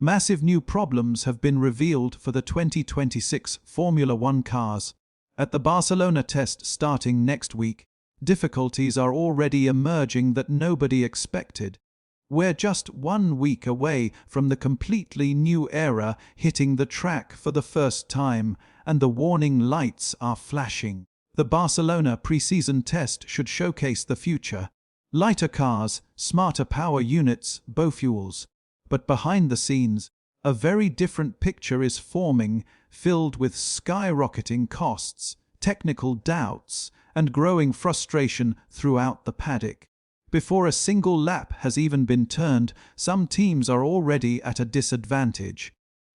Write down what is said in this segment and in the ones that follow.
Massive new problems have been revealed for the 2026 Formula One cars. At the Barcelona test starting next week, difficulties are already emerging that nobody expected. We're just 1 week away from the completely new era hitting the track for the first time, and the warning lights are flashing. The Barcelona preseason test should showcase the future. Lighter cars, smarter power units, biofuels. But behind the scenes, a very different picture is forming, filled with skyrocketing costs, technical doubts, and growing frustration throughout the paddock. Before a single lap has even been turned, some teams are already at a disadvantage.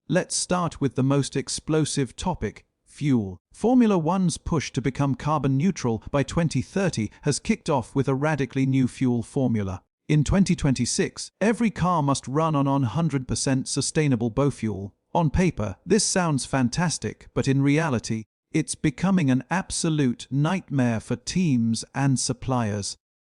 Let's start with the most explosive topic: fuel. Formula One's push to become carbon neutral by 2030 has kicked off with a radically new fuel formula. In 2026, every car must run on 100% sustainable biofuel. On paper, this sounds fantastic, but in reality, it's becoming an absolute nightmare for teams and suppliers.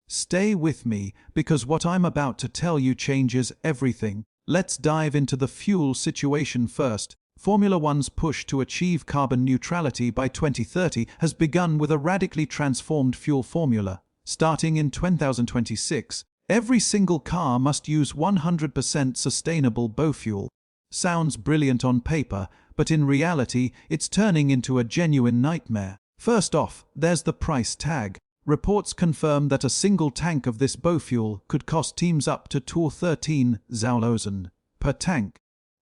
Stay with me, because what I'm about to tell you changes everything. Let's dive into the fuel situation first. Formula One's push to achieve carbon neutrality by 2030 has begun with a radically transformed fuel formula. Starting in 2026, every single car must use 100% sustainable biofuel. Sounds brilliant on paper, but in reality, it's turning into a genuine nightmare. First off, there's the price tag. Reports confirm that a single tank of this biofuel could cost teams up to 13,000 per tank.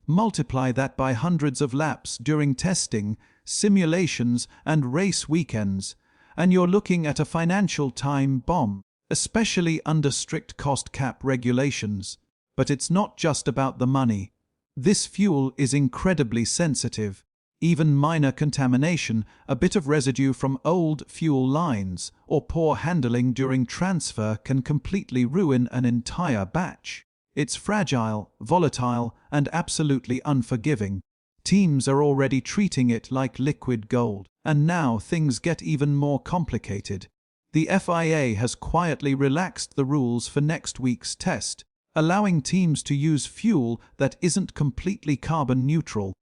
Multiply that by hundreds of laps during testing, simulations, and race weekends, and you're looking at a financial time bomb, especially under strict cost cap regulations. But it's not just about the money. This fuel is incredibly sensitive. Even minor contamination, a bit of residue from old fuel lines, or poor handling during transfer can completely ruin an entire batch. It's fragile, volatile, and absolutely unforgiving. Teams are already treating it like liquid gold, and now things get even more complicated. The FIA has quietly relaxed the rules for next week's test, allowing teams to use fuel that isn't completely carbon neutral.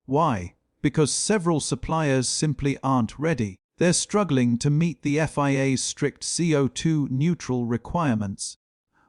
Why? Because several suppliers simply aren't ready. They're struggling to meet the FIA's strict CO2 neutral requirements.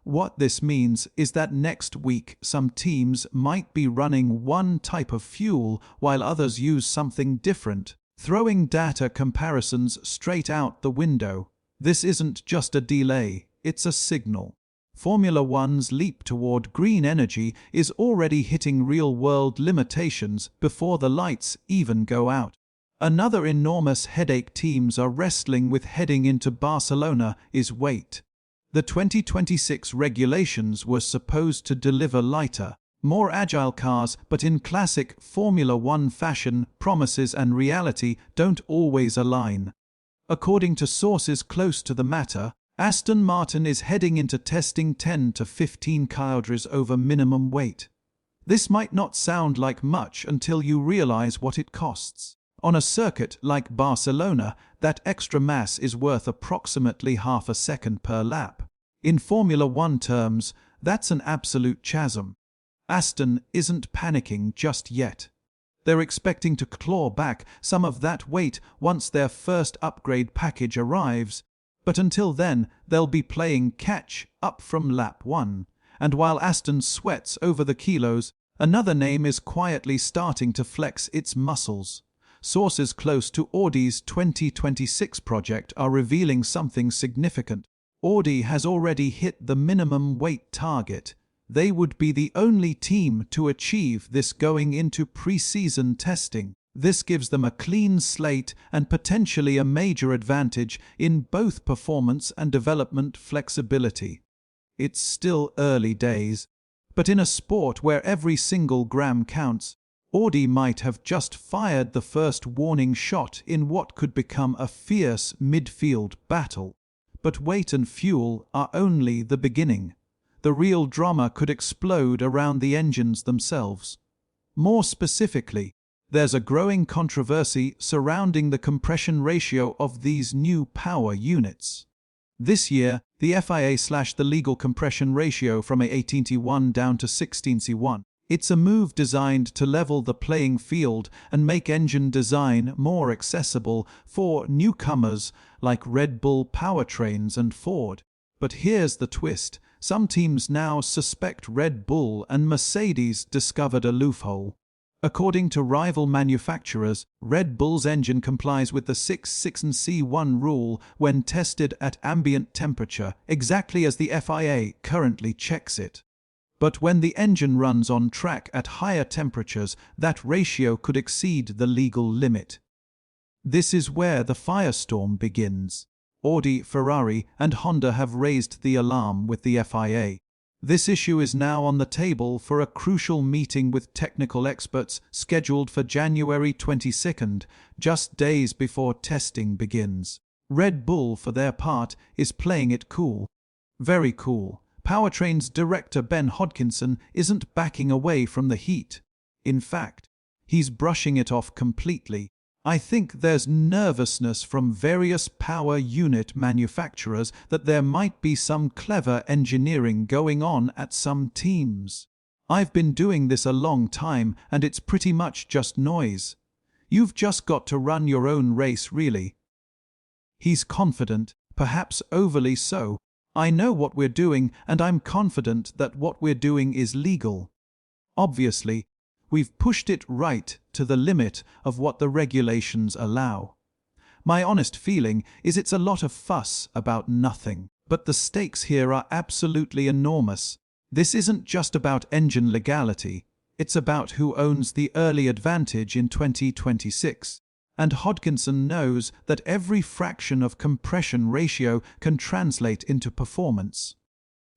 What this means is that next week some teams might be running one type of fuel while others use something different, throwing data comparisons straight out the window. This isn't just a delay, it's a signal. Formula One's leap toward green energy is already hitting real-world limitations before the lights even go out. Another enormous headache teams are wrestling with heading into Barcelona is weight. The 2026 regulations were supposed to deliver lighter, more agile cars, but in classic Formula One fashion, promises and reality don't always align. According to sources close to the matter, Aston Martin is heading into testing 10 to 15 kg over minimum weight. This might not sound like much until you realize what it costs. On a circuit like Barcelona, that extra mass is worth approximately half a second per lap. In Formula One terms, that's an absolute chasm. Aston isn't panicking just yet. They're expecting to claw back some of that weight once their first upgrade package arrives, but until then, they'll be playing catch up from lap 1. And while Aston sweats over the kilos, another name is quietly starting to flex its muscles. Sources close to Audi's 2026 project are revealing something significant. Audi has already hit the minimum weight target. They would be the only team to achieve this going into pre-season testing. This gives them a clean slate and potentially a major advantage in both performance and development flexibility. It's still early days, but in a sport where every single gram counts, Audi might have just fired the first warning shot in what could become a fierce midfield battle. But weight and fuel are only the beginning. The real drama could explode around the engines themselves. More specifically, there's a growing controversy surrounding the compression ratio of these new power units. This year, the FIA slashed the legal compression ratio from 18:1 down to 16:1. It's a move designed to level the playing field and make engine design more accessible for newcomers like Red Bull powertrains and Ford. But here's the twist. Some teams now suspect Red Bull and Mercedes discovered a loophole. According to rival manufacturers, Red Bull's engine complies with the 6.6C1 rule when tested at ambient temperature, exactly as the FIA currently checks it. But when the engine runs on track at higher temperatures, that ratio could exceed the legal limit. This is where the firestorm begins. Audi, Ferrari, and Honda have raised the alarm with the FIA. This issue is now on the table for a crucial meeting with technical experts scheduled for January 22nd, just days before testing begins. Red Bull, for their part, is playing it cool. Very cool. Powertrain's director Ben Hodgkinson isn't backing away from the heat. In fact, he's brushing it off completely. I think there's nervousness from various power unit manufacturers that there might be some clever engineering going on at some teams. I've been doing this a long time and it's pretty much just noise. You've just got to run your own race, really. He's confident, perhaps overly so. I know what we're doing and I'm confident that what we're doing is legal. Obviously, we've pushed it right to the limit of what the regulations allow. My honest feeling is it's a lot of fuss about nothing. But the stakes here are absolutely enormous. This isn't just about engine legality, it's about who owns the early advantage in 2026. And Hodgkinson knows that every fraction of compression ratio can translate into performance.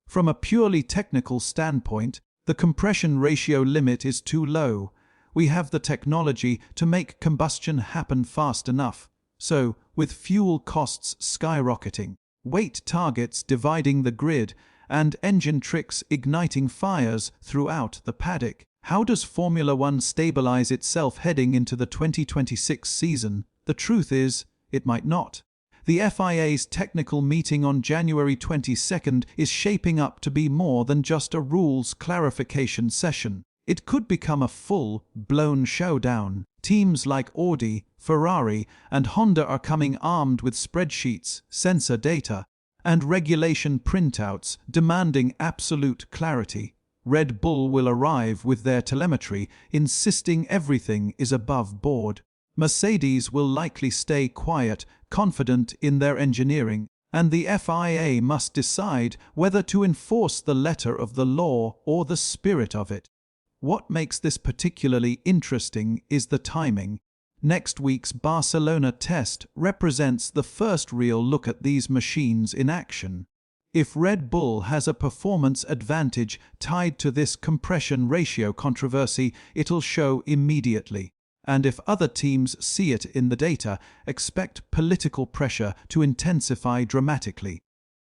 From a purely technical standpoint, the compression ratio limit is too low. We have the technology to make combustion happen fast enough. So, with fuel costs skyrocketing, weight targets dividing the grid, and engine tricks igniting fires throughout the paddock, how does Formula One stabilize itself heading into the 2026 season? The truth is, it might not. The FIA's technical meeting on January 22nd is shaping up to be more than just a rules clarification session. It could become a full-blown showdown. Teams like Audi, Ferrari, and Honda are coming armed with spreadsheets, sensor data, and regulation printouts demanding absolute clarity. Red Bull will arrive with their telemetry, insisting everything is above board. Mercedes will likely stay quiet, confident in their engineering, and the FIA must decide whether to enforce the letter of the law or the spirit of it. What makes this particularly interesting is the timing. Next week's Barcelona test represents the first real look at these machines in action. If Red Bull has a performance advantage tied to this compression ratio controversy, it'll show immediately. And if other teams see it in the data, expect political pressure to intensify dramatically.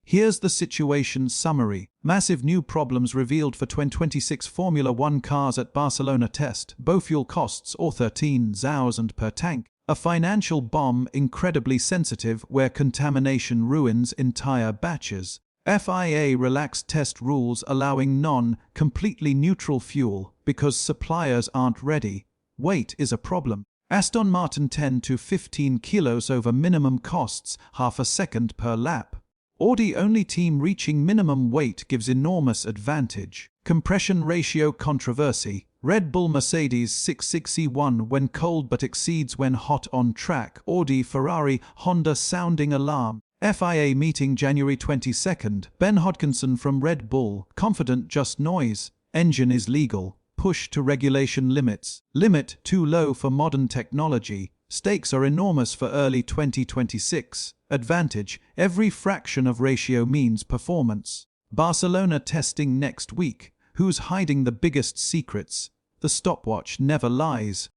Here's the situation summary. Massive new problems revealed for 2026 Formula One cars at Barcelona test. Biofuel costs or 13,000 per tank. A financial bomb incredibly sensitive where contamination ruins entire batches. FIA relaxed test rules allowing non-completely neutral fuel because suppliers aren't ready. Weight is a problem. Aston Martin 10 to 15 kilos over minimum costs half a second per lap. Audi only team reaching minimum weight gives enormous advantage. Compression ratio controversy. Red Bull Mercedes 6.6C1 when cold but exceeds when hot on track. Audi Ferrari Honda sounding alarm. FIA meeting January 22nd. Ben Hodgkinson from Red Bull, confident just noise. Engine is legal. Push to regulation limits. Limit too low for modern technology. Stakes are enormous for early 2026. Advantage, every fraction of ratio means performance. Barcelona testing next week. Who's hiding the biggest secrets? The stopwatch never lies.